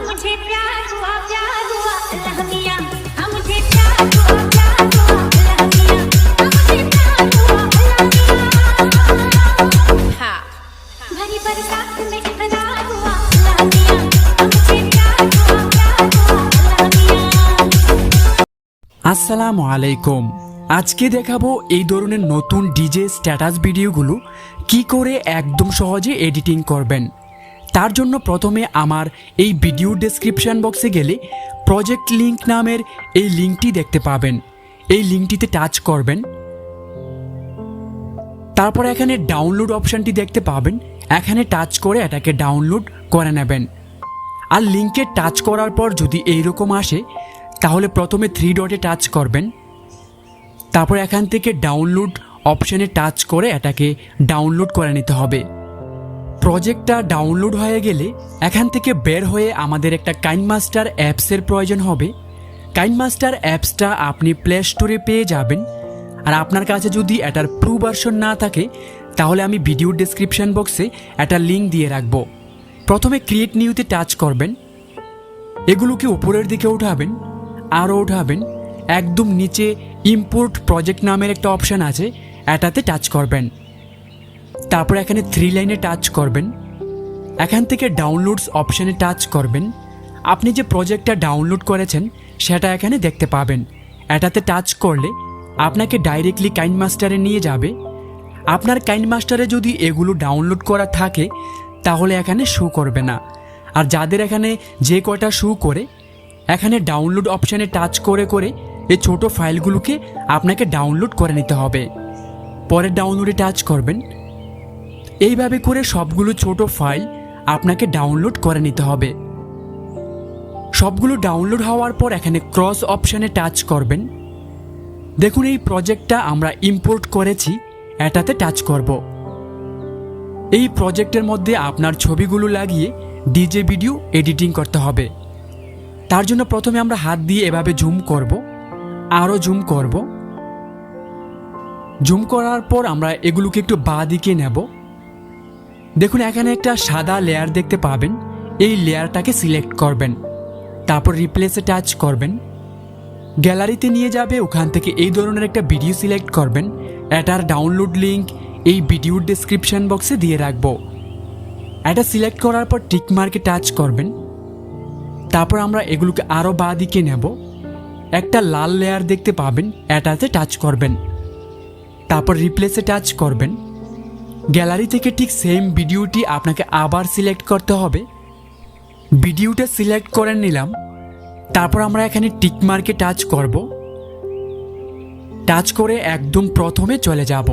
मुझे प्यार हुआ अल्लाह मियां मुझे प्यार हुआ अल्लाह मियां मुझे प्यार हुआ अल्लाह मियां हाँ भरी बरसात में भरा हुआ अल्लाह मियां मुझे प्यार हुआ अल्लाह मियां। আসসালামু আলাইকুম। আজকে দেখাবো এই ধরনের নতুন ডিজে স্ট্যাটাস ভিডিওগুলো কি করে একদম সহজে এডিটিং করবেন। তার জন্য প্রথমে আমার এই ভিডিও ডেসক্রিপশন বক্সে গেলে প্রজেক্ট লিংক নামের এই লিঙ্কটি দেখতে পাবেন। এই লিঙ্কটিতে টাচ করবেন, তারপর এখানে ডাউনলোড অপশানটি দেখতে পাবেন। এখানে টাচ করে এটাকে ডাউনলোড করে নেবেন। আর লিঙ্কে টাচ করার পর যদি এইরকম আসে তাহলে প্রথমে 3 ডটে টাচ করবেন, তারপর এখান থেকে ডাউনলোড অপশানে টাচ করে এটাকে ডাউনলোড করে নিতে হবে। প্রজেক্টটা ডাউনলোড হয়ে গেলে এখান থেকে বের হয়ে আমাদের একটা কাইনমাস্টার অ্যাপসের প্রয়োজন হবে। কাইনমাস্টার অ্যাপসটা আপনি প্লে স্টোরে পেয়ে যাবেন। আর আপনার কাছে যদি এটার প্রো ভার্সন না থাকে তাহলে আমি ভিডিও ডেসক্রিপশন বক্সে একটা লিঙ্ক দিয়ে রাখব। প্রথমে ক্রিয়েট নিউতে টাচ করবেন, এগুলোকে উপরের দিকে উঠাবেন, আরও উঠাবেন, একদম নিচে ইম্পোর্ট প্রজেক্ট নামের একটা অপশান আছে, এটাতে টাচ করবেন। তারপর এখানে 3 লাইনে টাচ করবেন, এখান থেকে ডাউনলোডস অপশানে টাচ করবেন। আপনি যে প্রজেক্টটা ডাউনলোড করেছেন সেটা এখানে দেখতে পাবেন। এটাতে টাচ করলে আপনাকে ডাইরেক্টলি কাইনমাস্টারে নিয়ে যাবে। আপনার কাইনমাস্টারে যদি এগুলো ডাউনলোড করা থাকে তাহলে এখানে শো করবে না। আর যাদের এখানে যে কয়টা শো করে এখানে ডাউনলোড অপশানে টাচ করে করে এই ছোট ফাইলগুলোকে আপনাকে ডাউনলোড করে নিতে হবে। পরে ডাউনলোডে টাচ করবেন। এইভাবে করে সবগুলো ছোট ফাইল আপনাকে ডাউনলোড করে নিতে হবে। সবগুলো ডাউনলোড হওয়ার পর এখানে ক্রস অপশানে টাচ করবেন। দেখুন এই প্রজেক্টটা আমরা ইম্পোর্ট করেছি, এটাতে টাচ করব। এই প্রজেক্টের মধ্যে আপনার ছবিগুলো লাগিয়ে ডিজে ভিডিও এডিটিং করতে হবে। তার জন্য প্রথমে আমরা হাত দিয়ে এভাবে জুম করব, আরও জুম করব। জুম করার পর আমরা এগুলোকে একটু বাঁ দিকে নেব। দেখুন এখানে একটা সাদা লেয়ার দেখতে পাবেন, এই লেয়ারটাকে সিলেক্ট করবেন, তারপর রিপ্লেসে টাচ করবেন। গ্যালারিতে নিয়ে যাবে, ওখান থেকে এই ধরনের একটা ভিডিও সিলেক্ট করবেন। এটার ডাউনলোড লিঙ্ক এই ভিডিওর ডেসক্রিপশন বক্সে দিয়ে রাখবো। এটা সিলেক্ট করার পর টিক মার্কে টাচ করবেন। তারপর আমরা এগুলোকে আরও বাঁ দিকে নেব, একটা লাল লেয়ার দেখতে পাবেন, এটাতে টাচ করবেন, তারপর রিপ্লেসে টাচ করবেন। গ্যালারি থেকে ঠিক সেম ভিডিওটি আপনাকে আবার সিলেক্ট করতে হবে। ভিডিওটা সিলেক্ট করে নিলাম, তারপর আমরা এখানে টিক মার্কে টাচ করব। টাচ করে একদম প্রথমে চলে যাব।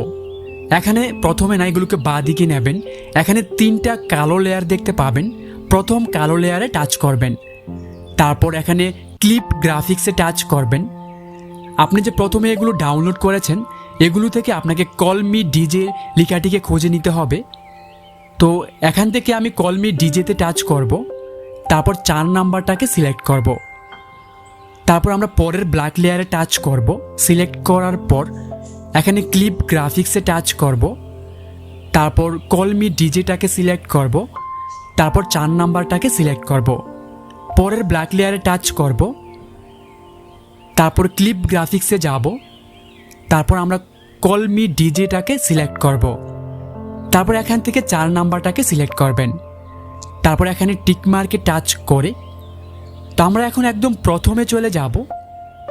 এখানে প্রথমে না, এগুলোকে বাঁ দিকে নেবেন। এখানে 3টা কালো লেয়ার দেখতে পাবেন, প্রথম কালো লেয়ারে টাচ করবেন। তারপর এখানে ক্লিপ গ্রাফিক্সে টাচ করবেন। আপনি যে প্রথমে এগুলো ডাউনলোড করেছেন এগুলো থেকে আপনাকে কল মি ডিজে লেখাটিকে খুঁজে নিতে হবে। তো এখান থেকে আমি কল মি ডিজেতে টাচ করব, তারপর 4 নাম্বারটাকে সিলেক্ট করব। তারপর আমরা পরের ব্ল্যাক লেয়ারে টাচ করব। সিলেক্ট করার পর এখানে ক্লিপ গ্রাফিক্সে টাচ করব, তারপর কল মি ডিজেটাকে সিলেক্ট করব, তারপর 4 নাম্বারটাকে সিলেক্ট করব। পরের ব্ল্যাক লেয়ারে টাচ করব, তারপর ক্লিপ গ্রাফিক্সে যাব, তারপর আমরা কল মি ডিজেটাকে সিলেক্ট করব। তারপর এখান থেকে 4 নাম্বারটাকে সিলেক্ট করবেন। তারপর এখানে টিক মার্কে টাচ করে তো আমরা এখন একদম প্রথমে চলে যাব।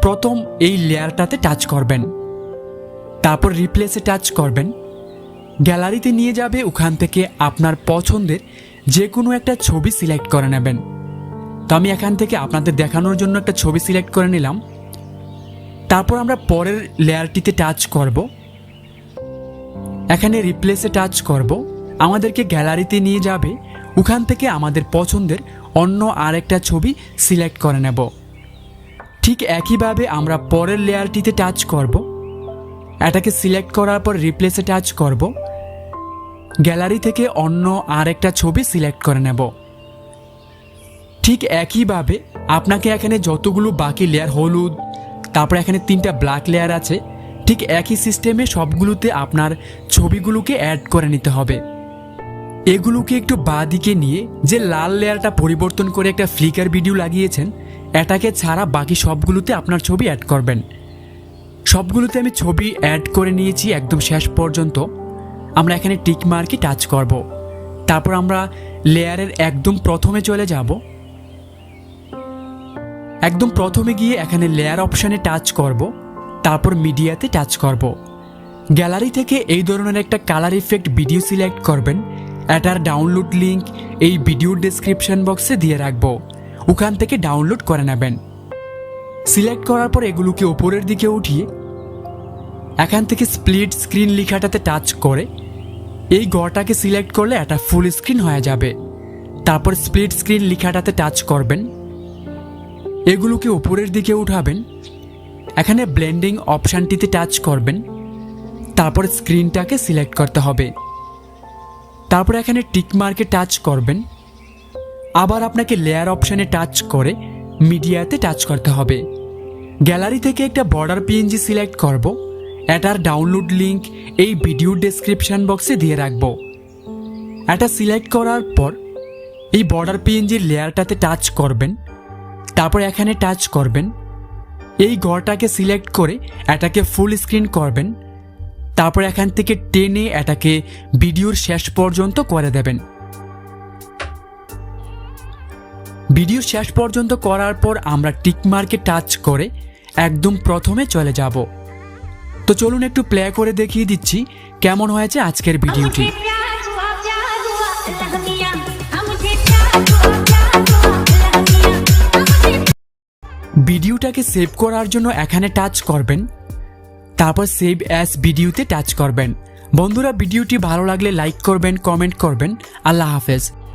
প্রথম এই লেয়ারটাতে টাচ করবেন, তারপর রিপ্লেসে টাচ করবেন। গ্যালারিতে নিয়ে যাবে, ওখান থেকে আপনার পছন্দের যে কোনো একটা ছবি সিলেক্ট করে নেবেন। তো আমি এখান থেকে আপনাদের দেখানোর জন্য একটা ছবি সিলেক্ট করে নিলাম। তারপর আমরা পরের লেয়ারটিতে টাচ করব, এখানে রিপ্লেসে টাচ করব। আমাদেরকে গ্যালারিতে নিয়ে যাবে, ওখান থেকে আমাদের পছন্দের অন্য আরেকটা ছবি সিলেক্ট করে নেব। ঠিক একইভাবে আমরা পরের লেয়ারটিতে টাচ করব, এটাকে সিলেক্ট করার পর রিপ্লেসে টাচ করব। গ্যালারি থেকে অন্য আরেকটা ছবি সিলেক্ট করে নেব। ঠিক একইভাবে আপনাকে এখানে যতগুলো বাকি লেয়ার, হলুদ, তারপর এখানে 3টা ব্ল্যাক লেয়ার আছে, ঠিক একই সিস্টেমে সবগুলোতে আপনার ছবিগুলোকে অ্যাড করে নিতে হবে। এগুলোকে একটু বাঁ দিকে নিয়ে যে লাল লেয়ারটা পরিবর্তন করে একটা ফ্লিকার ভিডিও লাগিয়েছেন এটাকে ছাড়া বাকি সবগুলোতে আপনার ছবি অ্যাড করবেন। সবগুলোতে আমি ছবি অ্যাড করে নিয়েছি একদম শেষ পর্যন্ত। আমরা এখানে টিক মার্কে টাচ করব। তারপর আমরা লেয়ারের একদম প্রথমে চলে যাব। একদম প্রথমে গিয়ে এখানে লেয়ার অপশানে টাচ করব, তারপর মিডিয়াতে টাচ করব। গ্যালারি থেকে এই ধরনের একটা কালার ইফেক্ট ভিডিও সিলেক্ট করবেন। এটার ডাউনলোড লিংক এই ভিডিওর ডেসক্রিপশন বক্সে দিয়ে রাখবো, ওখান থেকে ডাউনলোড করে নেবেন। সিলেক্ট করার পর এগুলোকে উপরের দিকে উঠিয়ে এখান থেকে স্প্লিট স্ক্রিন লেখাটাতে টাচ করে এই গড়টাকে সিলেক্ট করলে এটা ফুল স্ক্রিন হয়ে যাবে। তারপর স্প্লিট স্ক্রিন লেখাটাতে টাচ করবেন, এগুলোকে উপরের দিকে উঠাবেন। এখানে ব্লেন্ডিং অপশানটিতে টাচ করবেন, তারপর স্ক্রিনটাকে সিলেক্ট করতে হবে। তারপর এখানে টিক মার্কে টাচ করবেন। আবার আপনাকে লেয়ার অপশানে টাচ করে মিডিয়াতে টাচ করতে হবে। গ্যালারি থেকে একটা বর্ডার পিএনজি সিলেক্ট করব। এটার ডাউনলোড লিংক এই ভিডিওর ডেসক্রিপশন বক্সে দিয়ে রাখবো। এটা সিলেক্ট করার পর এই বর্ডার পিএনজির লেয়ারটাতে টাচ করবেন, তারপর এখানে টাচ করবেন। এই ঘরটাকে সিলেক্ট করে এটাকে ফুল স্ক্রিন করবেন। তারপর এখান থেকে টেনে এটাকে ভিডিওর শেষ পর্যন্ত করে দেবেন। ভিডিও শেষ পর্যন্ত করার পর আমরা টিক মার্কে টাচ করে একদম প্রথমে চলে যাব। তো চলুন একটু প্লে করে দেখিয়ে দিচ্ছি কেমন হয়েছে আজকের ভিডিওটি। मुझे प्यार हुआ प्यार हुआ अल्लाह मियां मुझे प्यार हुआ प्यार हुआ अल्लाह मियां मुझे ভিডিওটাকে সেভ করার জন্য এখানে টাচ করবেন, তারপর সেভ অ্যাজ ভিডিওতে টাচ করবেন। বন্ধুরা, ভিডিওটি ভালো লাগলে লাইক করবেন, কমেন্ট করবেন। আল্লাহ হাফেজ।